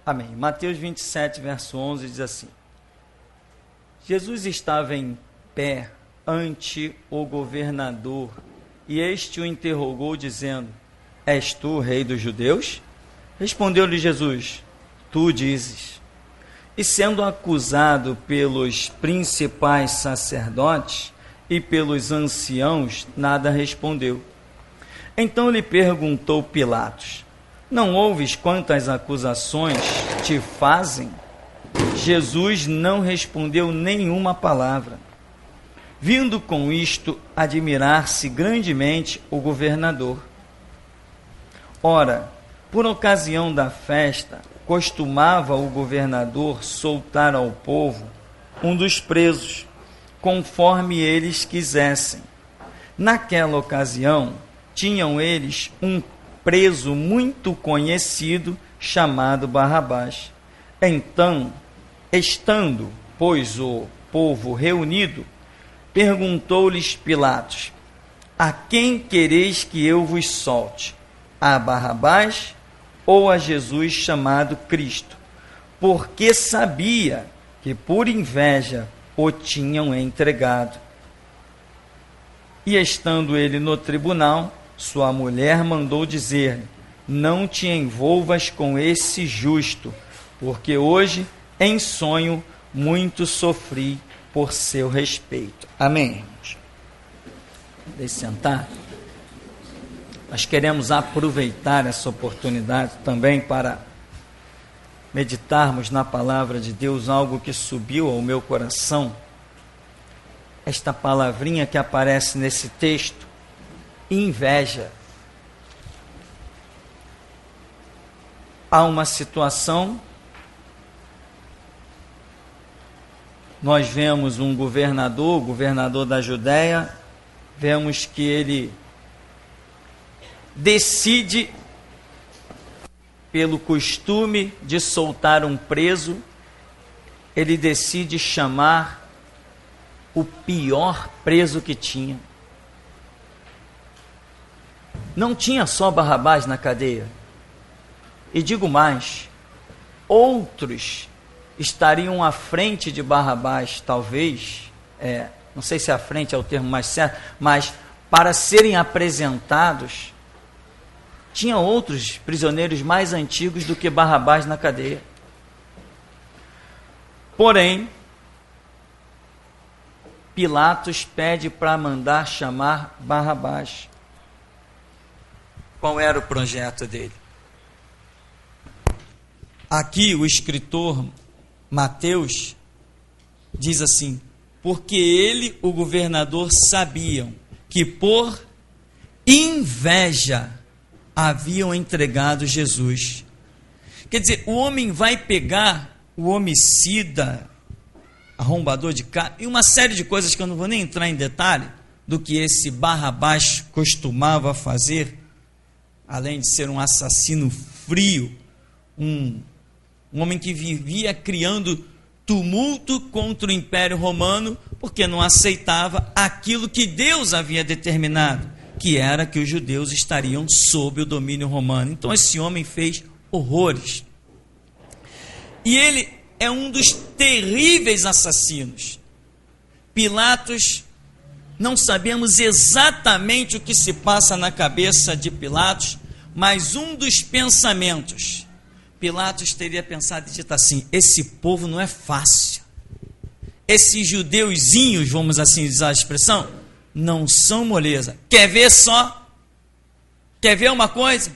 Amém. Mateus 27, verso 11 diz assim: Jesus estava em pé ante o governador, e este o interrogou, dizendo: És tu o rei dos judeus? Respondeu-lhe Jesus: Tu dizes. E sendo acusado pelos principais sacerdotes e pelos anciãos, nada respondeu. Então lhe perguntou Pilatos: Não ouves quantas acusações te fazem? Jesus não respondeu nenhuma palavra. Vindo com isto admirar-se grandemente o governador. Ora, por ocasião da festa, costumava o governador soltar ao povo um dos presos, conforme eles quisessem. Naquela ocasião, tinham eles um preso muito conhecido, chamado Barrabás. Então, estando, pois, o povo reunido, perguntou-lhes Pilatos: A quem quereis que eu vos solte? A Barrabás ou a Jesus chamado Cristo? Porque sabia que por inveja o tinham entregado. E estando ele no tribunal, sua mulher mandou dizer-lhe: Não te envolvas com esse justo, porque hoje em sonho muito sofri por seu respeito. Amém, irmãos? Deixe sentar. Nós queremos aproveitar essa oportunidade também para meditarmos na palavra de Deus, algo que subiu ao meu coração. Esta palavrinha que aparece nesse texto: inveja. Há uma situação, nós vemos um governador, o governador da Judéia, vemos que ele decide, pelo costume de soltar um preso, ele decide chamar o pior preso que tinha. Não tinha só Barrabás na cadeia. E digo mais, outros estariam à frente de Barrabás, talvez, não sei se à frente é o termo mais certo, mas para serem apresentados, tinha outros prisioneiros mais antigos do que Barrabás na cadeia. Porém, Pilatos pede para mandar chamar Barrabás. Qual era o projeto dele? Aqui o escritor Mateus diz assim: porque ele, o governador, sabiam que por inveja haviam entregado Jesus. Quer dizer, o homem vai pegar o homicida, arrombador de carne, e uma série de coisas que eu não vou nem entrar em detalhe, do que esse Barrabás costumava fazer, além de ser um assassino frio, um homem que vivia criando tumulto contra o Império Romano, porque não aceitava aquilo que Deus havia determinado, que era que os judeus estariam sob o domínio romano. Então esse homem fez horrores. E ele é um dos terríveis assassinos. Pilatos, não sabemos exatamente o que se passa na cabeça de Pilatos, mas um dos pensamentos, Pilatos teria pensado e dito assim: esse povo não é fácil. Esses judeuzinhos, vamos assim usar a expressão, não são moleza. Quer ver só? Quer ver uma coisa?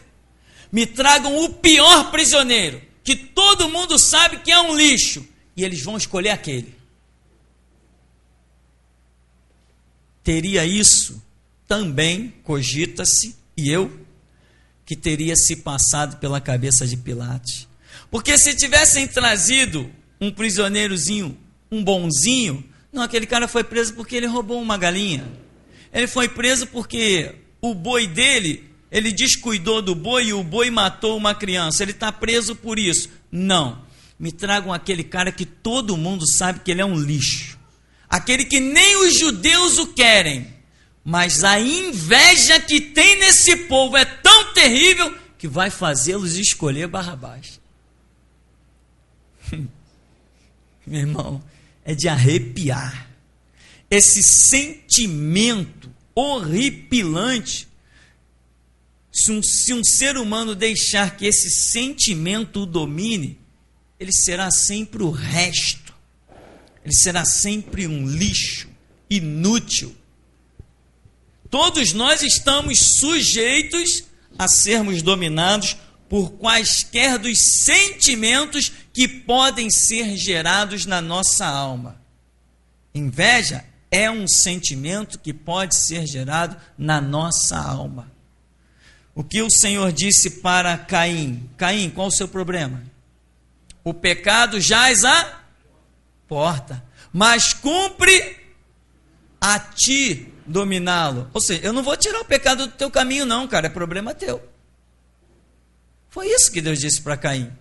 Me tragam o pior prisioneiro, que todo mundo sabe que é um lixo, e eles vão escolher aquele. Teria isso também, cogita-se, e eu, que teria se passado pela cabeça de Pilatos. Porque se tivessem trazido um prisioneirozinho, um bonzinho, não, aquele cara foi preso porque ele roubou uma galinha. Ele foi preso porque o boi dele, ele descuidou do boi e o boi matou uma criança. Ele está preso por isso. Não. Me tragam aquele cara que todo mundo sabe que ele é um lixo. Aquele que nem os judeus o querem. Mas a inveja que tem nesse povo é tão terrível que vai fazê-los escolher Barrabás. Meu irmão, é de arrepiar. Esse sentimento horripilante, se um ser humano deixar que esse sentimento o domine, ele será sempre o resto, ele será sempre um lixo, inútil. Todos nós estamos sujeitos a sermos dominados por quaisquer dos sentimentos que podem ser gerados na nossa alma. Inveja é um sentimento que pode ser gerado na nossa alma. O que o Senhor disse para Caim? Caim, qual o seu problema? O pecado jaz à porta, mas cumpre a ti dominá-lo. Ou seja, eu não vou tirar o pecado do teu caminho não, cara, é problema teu. Foi isso que Deus disse para Caim.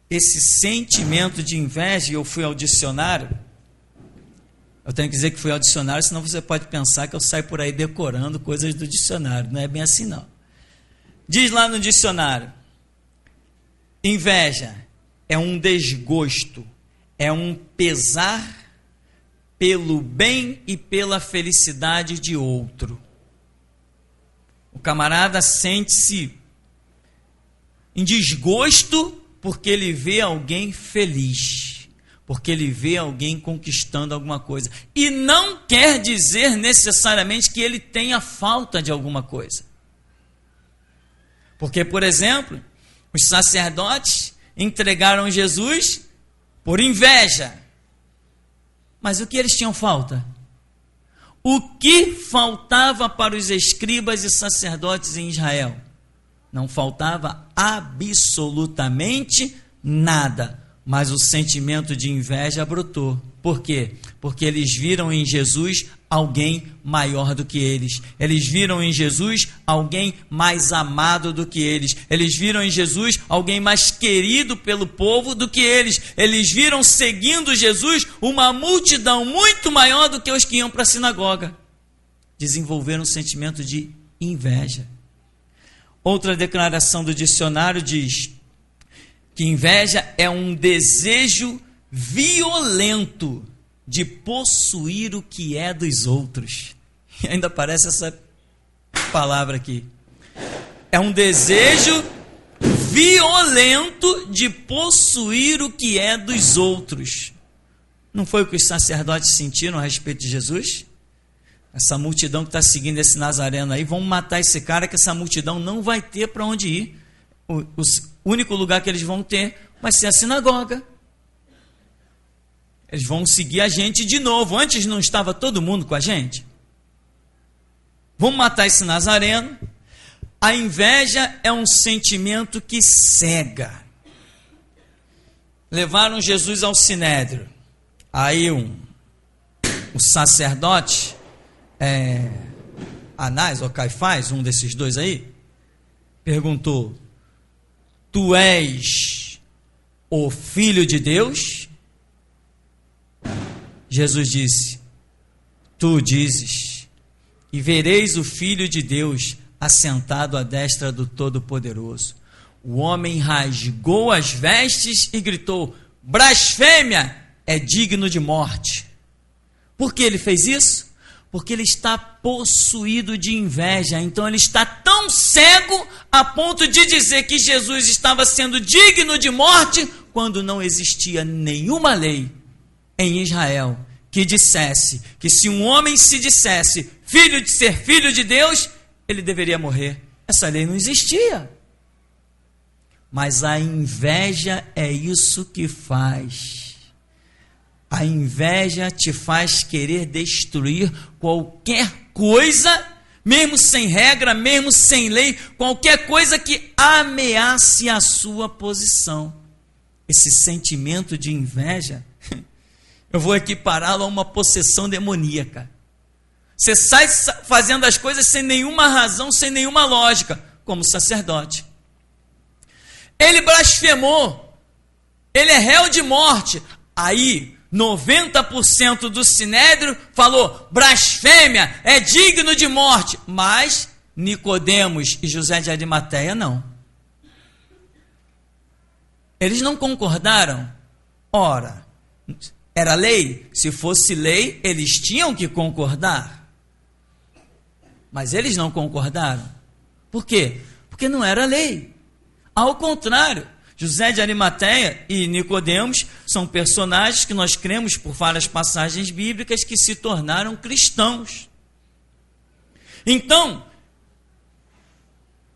Esse sentimento de inveja, e eu fui ao dicionário, eu tenho que dizer que fui ao dicionário, senão você pode pensar que eu saio por aí decorando coisas do dicionário, não é bem assim não. Diz lá no dicionário, inveja é um desgosto, é um pesar pelo bem e pela felicidade de outro. O camarada sente-se em desgosto porque ele vê alguém feliz, porque ele vê alguém conquistando alguma coisa. E não quer dizer necessariamente que ele tenha falta de alguma coisa. Porque, por exemplo, os sacerdotes entregaram Jesus por inveja. Mas o que eles tinham falta? O que faltava para os escribas e sacerdotes em Israel? Não faltava absolutamente nada, mas o sentimento de inveja brotou. Por quê? Porque eles viram em Jesus alguém maior do que eles. Eles viram em Jesus alguém mais amado do que eles. Eles viram em Jesus alguém mais querido pelo povo do que eles. Eles viram seguindo Jesus uma multidão muito maior do que os que iam para a sinagoga. Desenvolveram um sentimento de inveja. Outra declaração do dicionário diz que inveja é um desejo violento de possuir o que é dos outros. E ainda aparece essa palavra aqui. É um desejo violento de possuir o que é dos outros. Não foi o que os sacerdotes sentiram a respeito de Jesus? Essa multidão que está seguindo esse Nazareno aí, vamos matar esse cara que essa multidão não vai ter para onde ir. O único lugar que eles vão ter vai ser a sinagoga. Eles vão seguir a gente de novo. Antes não estava todo mundo com a gente? Vamos matar esse Nazareno. A inveja é um sentimento que cega. Levaram Jesus ao sinédrio. Aí o sacerdote, Anás ou Caifás, um desses dois aí, perguntou: tu és o Filho de Deus? Jesus disse: tu dizes, e vereis o Filho de Deus assentado à destra do Todo-Poderoso. O homem rasgou as vestes e gritou: blasfêmia, é digno de morte. Por que ele fez isso? Porque ele está possuído de inveja. Então ele está tão cego a ponto de dizer que Jesus estava sendo digno de morte, quando não existia nenhuma lei em Israel que dissesse que se um homem se dissesse ser filho de Deus, ele deveria morrer. Essa lei não existia. Mas a inveja é isso que faz. A inveja te faz querer destruir qualquer coisa, mesmo sem regra, mesmo sem lei, qualquer coisa que ameace a sua posição. Esse sentimento de inveja, eu vou equipará-lo a uma possessão demoníaca. Você sai fazendo as coisas sem nenhuma razão, sem nenhuma lógica, como sacerdote. Ele blasfemou, ele é réu de morte. Aí 90% do sinédrio falou: blasfêmia, é digno de morte. Mas Nicodemos e José de Arimateia não. Eles não concordaram? Ora, era lei? Se fosse lei, eles tinham que concordar. Mas eles não concordaram. Por quê? Porque não era lei. Ao contrário, José de Arimateia e Nicodemos são personagens que nós cremos por várias passagens bíblicas que se tornaram cristãos. Então,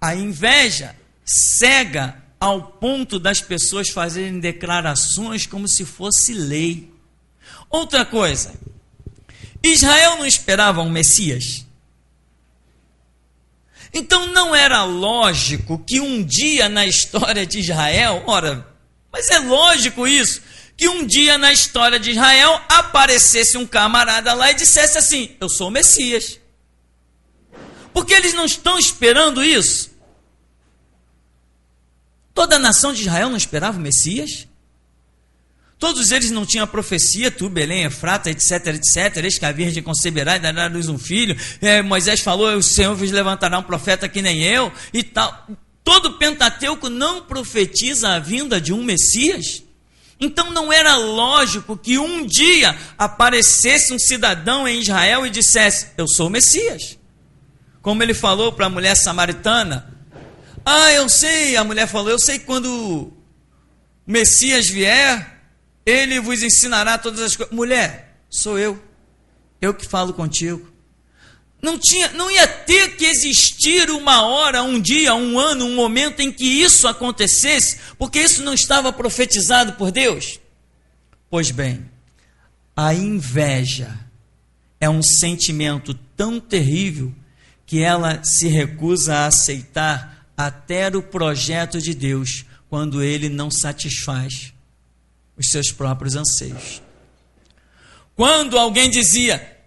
a inveja cega ao ponto das pessoas fazerem declarações como se fosse lei. Outra coisa, Israel não esperava um Messias? Então não era lógico que um dia na história de Israel, mas é lógico isso, que um dia na história de Israel aparecesse um camarada lá e dissesse assim, eu sou o Messias. Porque eles não estão esperando isso. Toda a nação de Israel não esperava o Messias? Todos eles não tinham a profecia, tu, Belém, Efrata, etc, etc, eis que a virgem conceberá e dará à luz um filho, Moisés falou, o Senhor vos levantará um profeta que nem eu, e tal. Todo o Pentateuco não profetiza a vinda de um Messias? Então não era lógico que um dia aparecesse um cidadão em Israel e dissesse, eu sou o Messias. Como ele falou para a mulher samaritana, eu sei, a mulher falou, eu sei que quando o Messias vier, ele vos ensinará todas as coisas. Mulher, sou eu que falo contigo. Não ia ter que existir uma hora, um dia, um ano, um momento em que isso acontecesse, porque isso não estava profetizado por Deus. Pois bem, a inveja é um sentimento tão terrível que ela se recusa a aceitar até o projeto de Deus, quando ele não satisfaz os seus próprios anseios. Quando alguém dizia,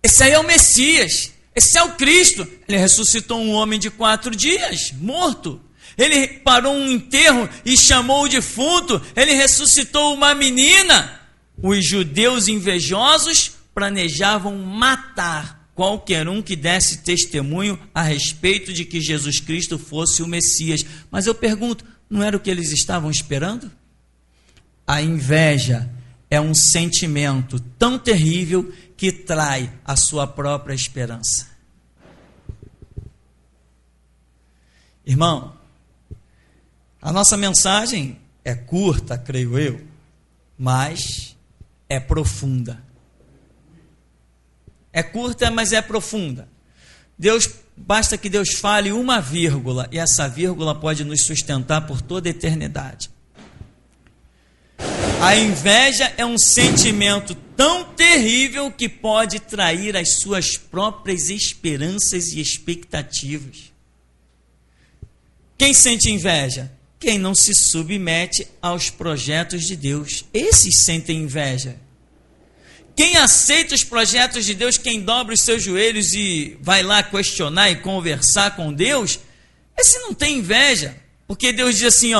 esse aí é o Messias, esse é o Cristo, ele ressuscitou um homem de 4 dias, morto. Ele parou um enterro e chamou o defunto, ele ressuscitou uma menina. Os judeus invejosos planejavam matar qualquer um que desse testemunho a respeito de que Jesus Cristo fosse o Messias. Mas eu pergunto, não era o que eles estavam esperando? A inveja é um sentimento tão terrível que trai a sua própria esperança. Irmão, a nossa mensagem é curta, creio eu, mas é profunda. É curta, mas é profunda. Basta que Deus fale uma vírgula, e essa vírgula pode nos sustentar por toda a eternidade. A inveja é um sentimento tão terrível que pode trair as suas próprias esperanças e expectativas. Quem sente inveja? Quem não se submete aos projetos de Deus. Esses sentem inveja. Quem aceita os projetos de Deus, quem dobra os seus joelhos e vai lá questionar e conversar com Deus, esse não tem inveja, porque Deus diz assim,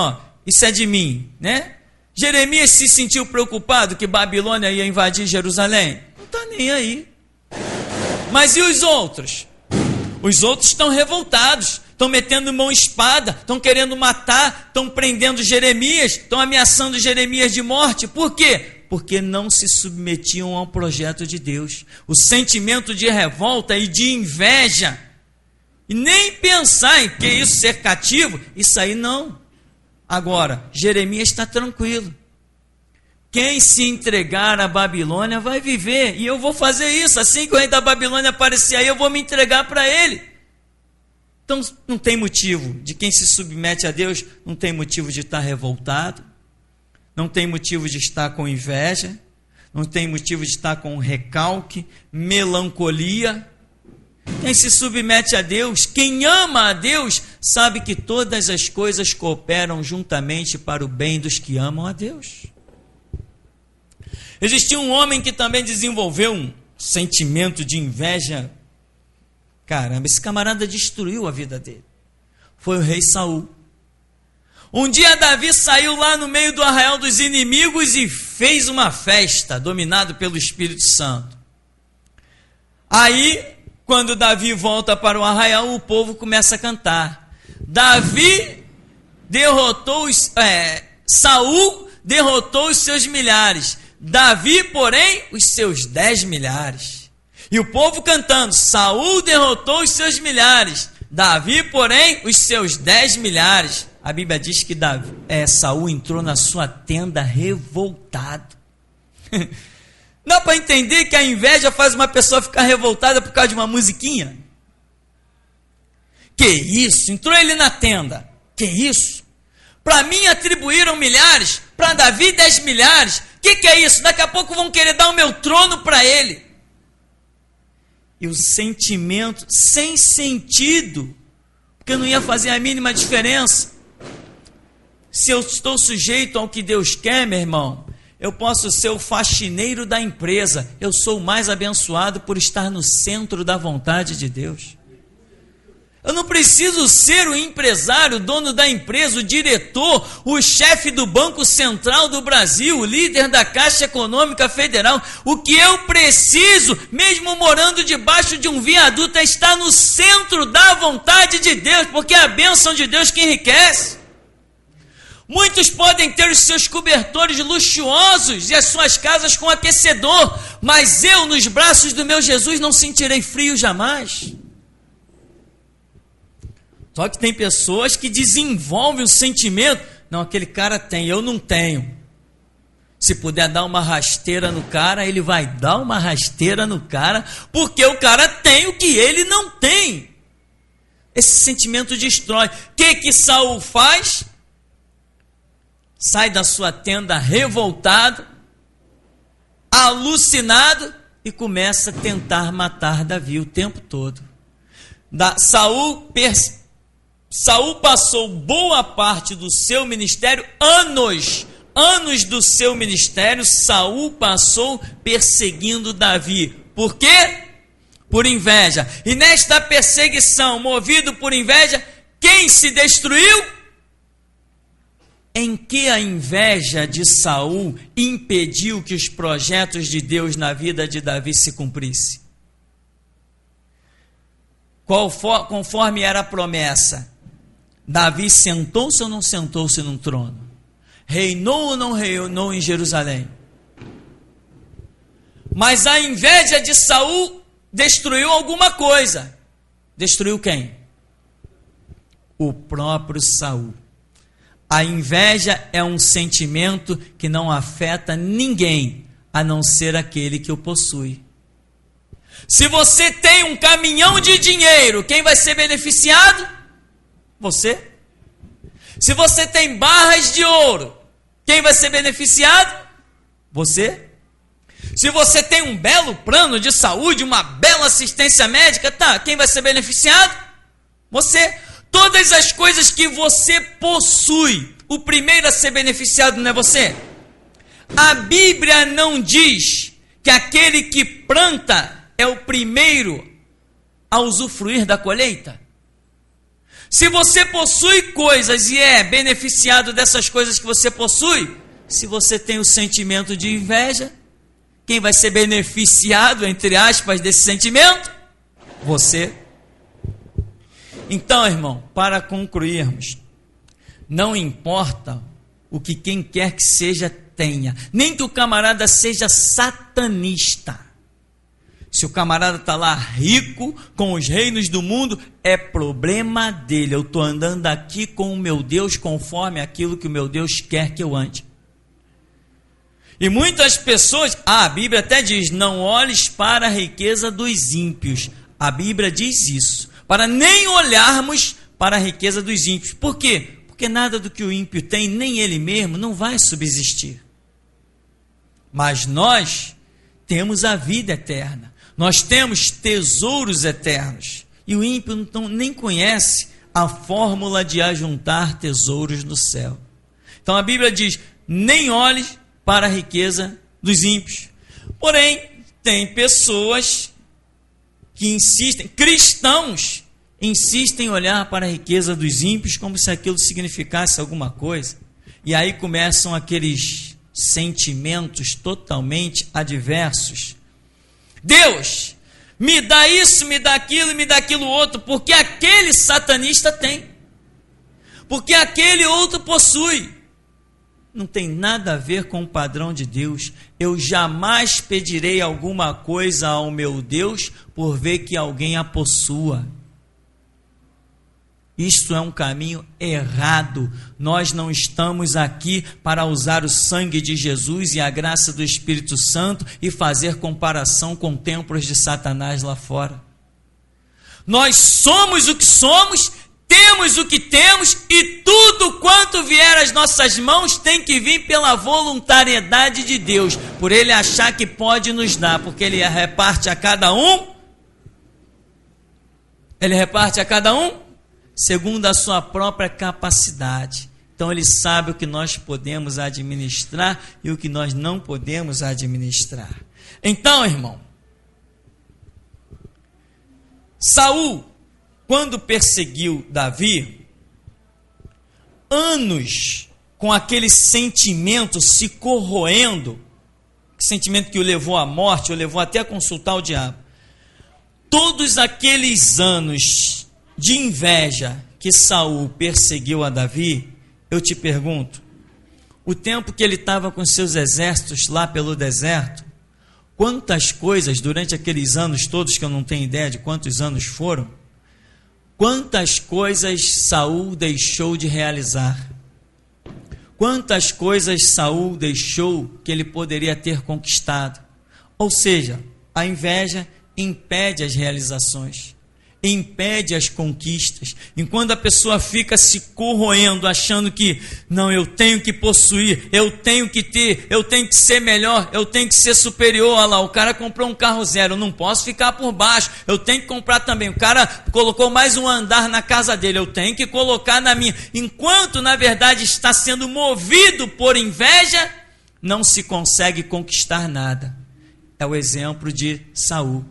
isso é de mim, né? Jeremias se sentiu preocupado que Babilônia ia invadir Jerusalém? Não está nem aí. Mas e os outros? Os outros estão revoltados, estão metendo mão espada, estão querendo matar, estão prendendo Jeremias, estão ameaçando Jeremias de morte. Por quê? Porque não se submetiam ao projeto de Deus. O sentimento de revolta e de inveja, e nem pensar em que isso ser cativo, isso aí não. Agora, Jeremias está tranquilo. Quem se entregar à Babilônia vai viver, e eu vou fazer isso. Assim que o rei da Babilônia aparecer aí, eu vou me entregar para ele. Então não tem motivo de quem se submete a Deus, não tem motivo de estar revoltado, não tem motivo de estar com inveja, não tem motivo de estar com recalque, melancolia. Quem se submete a Deus, quem ama a Deus, sabe que todas as coisas cooperam juntamente para o bem dos que amam a Deus. Existia um homem que também desenvolveu um sentimento de inveja. Caramba, esse camarada destruiu a vida dele. Foi o rei Saul. Um dia Davi saiu lá no meio do arraial dos inimigos e fez uma festa, dominado pelo Espírito Santo. Aí, quando Davi volta para o arraial, o povo começa a cantar. Davi derrotou Saul derrotou os seus milhares, Davi, porém, os seus 10 milhares. E o povo cantando: Saul derrotou os seus milhares, Davi, porém, os seus 10 milhares. A Bíblia diz que Saul entrou na sua tenda revoltado. Dá para entender que a inveja faz uma pessoa ficar revoltada por causa de uma musiquinha? Que isso? Entrou ele na tenda. Que isso? Para mim atribuíram milhares, para Davi 10 milhares. Que é isso? Daqui a pouco vão querer dar o meu trono para ele. E o sentimento sem sentido, porque não ia fazer a mínima diferença. Se eu estou sujeito ao que Deus quer, meu irmão, eu posso ser o faxineiro da empresa. Eu sou o mais abençoado por estar no centro da vontade de Deus. Eu não preciso ser o empresário, o dono da empresa, o diretor, o chefe do Banco Central do Brasil, o líder da Caixa Econômica Federal. O que eu preciso, mesmo morando debaixo de um viaduto, é estar no centro da vontade de Deus, porque é a bênção de Deus que enriquece. Muitos podem ter os seus cobertores luxuosos e as suas casas com aquecedor, mas eu, nos braços do meu Jesus, não sentirei frio jamais. Só que tem pessoas que desenvolvem o sentimento: não, aquele cara tem, eu não tenho. Se puder dar uma rasteira no cara, ele vai dar uma rasteira no cara, porque o cara tem o que ele não tem. Esse sentimento destrói. O que Saul faz? Sai da sua tenda revoltado, alucinado, e começa a tentar matar Davi o tempo todo. Saul passou boa parte do seu ministério, anos do seu ministério, Saul passou perseguindo Davi. Por quê? Por inveja. E nesta perseguição, movido por inveja, quem se destruiu? Em que a inveja de Saul impediu que os projetos de Deus na vida de Davi se cumprissem? Conforme era a promessa, Davi sentou-se ou não sentou-se num trono? Reinou ou não reinou em Jerusalém? Mas a inveja de Saul destruiu alguma coisa. Destruiu quem? O próprio Saul. A inveja é um sentimento que não afeta ninguém, a não ser aquele que o possui. Se você tem um caminhão de dinheiro, quem vai ser beneficiado? Você. Se você tem barras de ouro, quem vai ser beneficiado? Você. Se você tem um belo plano de saúde, uma bela assistência médica, quem vai ser beneficiado? Você. Todas as coisas que você possui, o primeiro a ser beneficiado não é você? A Bíblia não diz que aquele que planta é o primeiro a usufruir da colheita? Se você possui coisas e é beneficiado dessas coisas que você possui, se você tem o sentimento de inveja, quem vai ser beneficiado, entre aspas, desse sentimento? Você. Então, irmão, para concluirmos, não importa o que quem quer que seja tenha, nem que o camarada seja satanista. Se o camarada está lá rico com os reinos do mundo, é problema dele. Eu estou andando aqui com o meu Deus conforme aquilo que o meu Deus quer que eu ande. E muitas pessoas, a Bíblia até diz, não olhes para a riqueza dos ímpios. A Bíblia diz isso, para nem olharmos para a riqueza dos ímpios. Por quê? Porque nada do que o ímpio tem, nem ele mesmo, não vai subsistir. Mas nós temos a vida eterna. Nós temos tesouros eternos. E o ímpio nem conhece a fórmula de ajuntar tesouros no céu. Então a Bíblia diz, nem olhe para a riqueza dos ímpios. Porém, tem pessoas que insistem, cristãos, insistem em olhar para a riqueza dos ímpios como se aquilo significasse alguma coisa. E aí começam aqueles sentimentos totalmente adversos. Deus, me dá isso, me dá aquilo e me dá aquilo outro, porque aquele satanista tem, porque aquele outro possui. não tem nada a ver com o padrão de Deus. Eu jamais pedirei alguma coisa ao meu Deus por ver que alguém a possua. Isto é um caminho errado. Nós não estamos aqui para usar o sangue de Jesus e a graça do Espírito Santo e fazer comparação com templos de Satanás lá fora. Nós somos o que somos, temos o que temos, e tudo quanto vier às nossas mãos tem que vir pela voluntariedade de Deus, por Ele achar que pode nos dar, porque Ele reparte a cada um. Ele reparte a cada um segundo a sua própria capacidade. Então Ele sabe o que nós podemos administrar e o que nós não podemos administrar. Então, irmão, Saul, quando perseguiu Davi, anos com aquele sentimento se corroendo, sentimento que o levou à morte, o levou até a consultar o diabo. Todos aqueles anos de inveja que Saul perseguiu a Davi, eu te pergunto, o tempo que ele estava com seus exércitos lá pelo deserto, quantas coisas durante aqueles anos todos, que eu não tenho ideia de quantos anos foram, quantas coisas Saul deixou de realizar, quantas coisas Saul deixou que ele poderia ter conquistado. Ou seja, a inveja impede as realizações, impede as conquistas. Enquanto a pessoa fica se corroendo, achando que não, eu tenho que possuir, eu tenho que ter, eu tenho que ser melhor, eu tenho que ser superior. Olha lá, o cara comprou um carro zero, eu não posso ficar por baixo, eu tenho que comprar também. O cara colocou mais um andar na casa dele, eu tenho que colocar na minha. Enquanto na verdade está sendo movido por inveja, não se consegue conquistar nada. É o exemplo de Saul.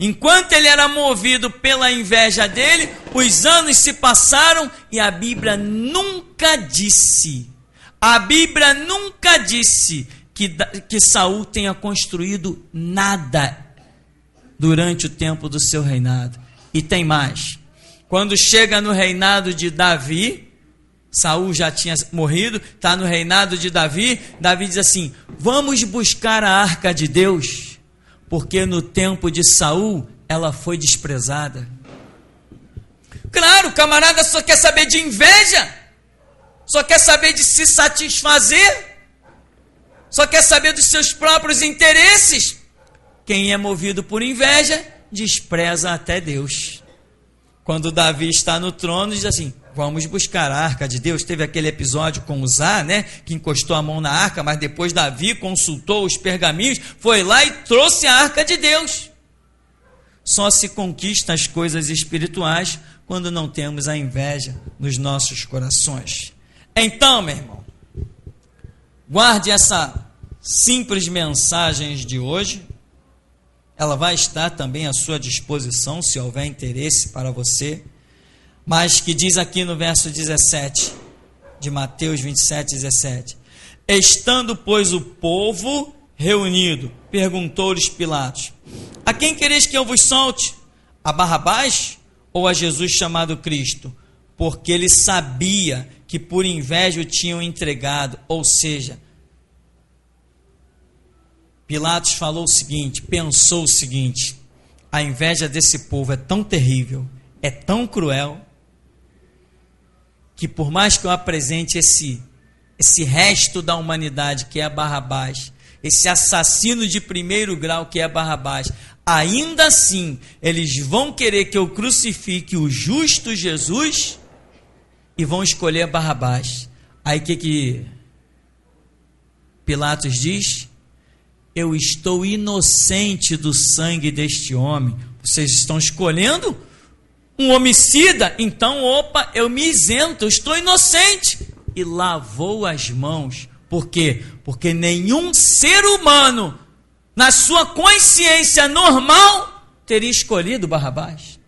Enquanto ele era movido pela inveja dele, os anos se passaram e a Bíblia nunca disse que Saul tenha construído nada durante o tempo do seu reinado. E tem mais. Quando chega no reinado de Davi, Saul já tinha morrido, está no reinado de Davi, Davi diz assim: vamos buscar a arca de Deus, porque no tempo de Saul ela foi desprezada. Claro, o camarada só quer saber de inveja, só quer saber de se satisfazer, só quer saber dos seus próprios interesses. Quem é movido por inveja, despreza até Deus. Quando Davi está no trono, diz assim: vamos buscar a arca de Deus. Teve aquele episódio com Uzá, né, que encostou a mão na arca, mas depois Davi consultou os pergaminhos, foi lá e trouxe a arca de Deus. Só se conquista as coisas espirituais quando não temos a inveja nos nossos corações. Então, meu irmão, guarde essa simples mensagem de hoje. Ela vai estar também à sua disposição, se houver interesse para você. Mas que diz aqui no verso 17, de Mateus 27, 17. Estando, pois, o povo reunido, perguntou-lhes Pilatos: a quem quereis que eu vos solte? A Barrabás ou a Jesus chamado Cristo? Porque ele sabia que por inveja o tinham entregado. Ou seja, Pilatos falou o seguinte, pensou o seguinte: a inveja desse povo é tão terrível, é tão cruel, que por mais que eu apresente esse resto da humanidade que é Barrabás, esse assassino de primeiro grau que é Barrabás, ainda assim eles vão querer que eu crucifique o justo Jesus e vão escolher Barrabás. Aí que Pilatos diz? Eu estou inocente do sangue deste homem. Vocês estão escolhendo um homicida? Então, opa, eu me isento, eu estou inocente. E lavou as mãos. Por quê? Porque nenhum ser humano, na sua consciência normal, teria escolhido Barrabás.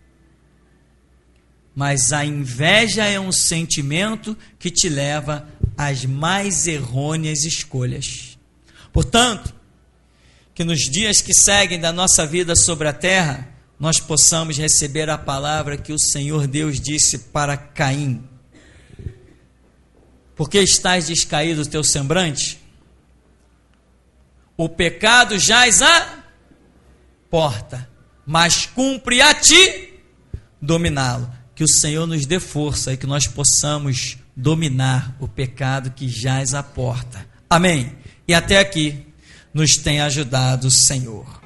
Mas a inveja é um sentimento que te leva às mais errôneas escolhas. Portanto, que nos dias que seguem da nossa vida sobre a terra, nós possamos receber a palavra que o Senhor Deus disse para Caim. Porque estás descaído o teu semblante? O pecado jaz à porta, mas cumpre a ti dominá-lo. Que o Senhor nos dê força e que nós possamos dominar o pecado que jaz à porta. Amém. E até aqui nos tem ajudado o Senhor.